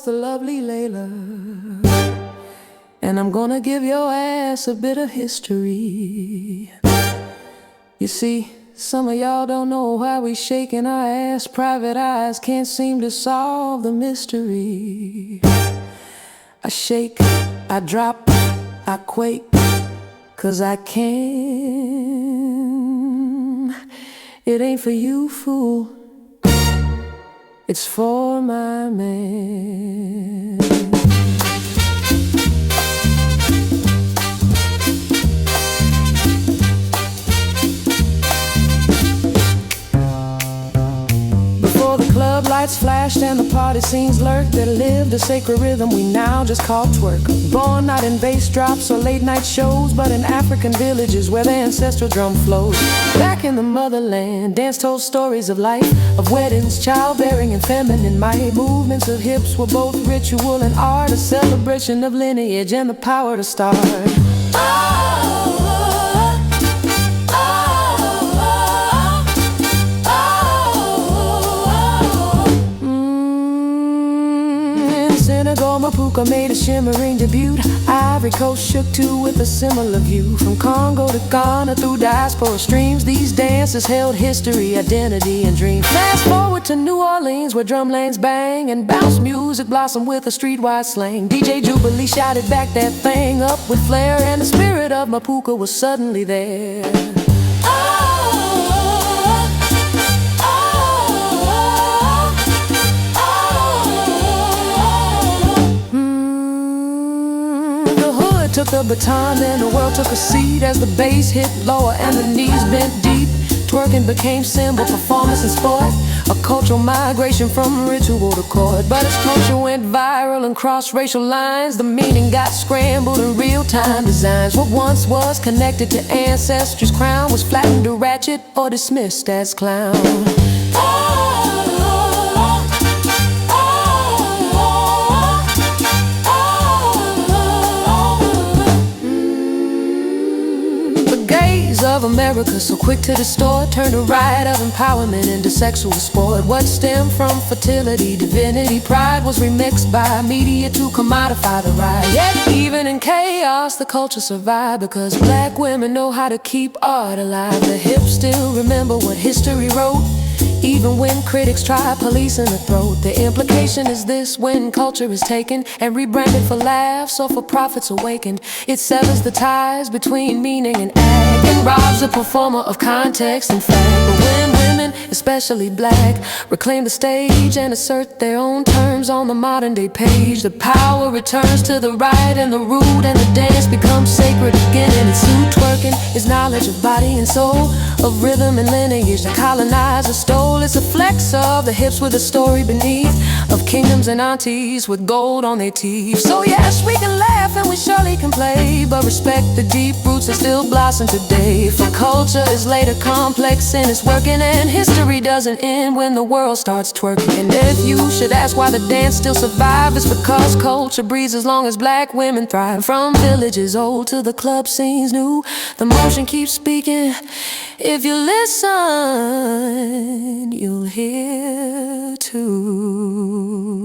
it's the lovely Layla, and I'm gonna give your ass a bit of history. You see, some of y'all don't know why we shaking our ass. Private eyes can't seem to solve the mystery. I shake, I drop, I quake, 'cause I can. It ain't for you, fool, it's for my man. Before the club lights flashed and the party scenes lurked, there lived a sacred rhythm we now just call twerk. Born not in bass drops or late night shows, but in African villages where the ancestral drum flows. Back in the motherland, dance told stories of life, of weddings, childbearing, and feminine might. Movements of hips were both ritual and art, a celebration of lineage and the power to start. Senegal, Mapuka made a shimmering debut. Ivory Coast shook too with a similar view. From Congo to Ghana through diaspora streams, these dances held history, identity, and dream. Fast forward to New Orleans where drumlines bang and bounce music blossom with a streetwide slang. DJ Jubilee shouted back that thing up with flair, and the spirit of Mapuka was suddenly there. Took the baton, then the world took a seat as the bass hit lower and the knees bent deep. Twerking became symbol, performance and sport, a cultural migration from ritual to chord. But as culture went viral and crossed racial lines, the meaning got scrambled in real-time designs. What once was connected to ancestors' crown was flattened to ratchet or dismissed as clown. Of America, so quick to distort, turned a riot of empowerment into sexual sport. What stemmed from fertility, divinity, pride was remixed by media to commodify the ride. Yet even in chaos, the culture survived, because black women know how to keep art alive. The hips still remember what history wrote, even when critics try policing the throat. The implication is this: when culture is taken and rebranded for laughs or for profits awakened, it severs the ties between meaning and act, and robs the performer of context and fact. But when women, especially black, reclaim the stage and assert their own terms on the modern day page, the power returns to the right and the rude, and the dance becomes sacred again. And it's who twerking is knowledge of body and soul, of rhythm and lineage the colonizer stole. It's a flex of the hips with a story beneath, of kingdoms and aunties with gold on their teeth. So yes, we can laugh and we surely can play, but respect the deep roots that still blossom today. For culture is later complex in its working, and history doesn't end when the world starts twerking. And if you should ask why the dance still survives, it's because culture breathes as long as black women thrive. From villages old to the club scenes new, the motion keeps speaking. If you listen, you'll hear too.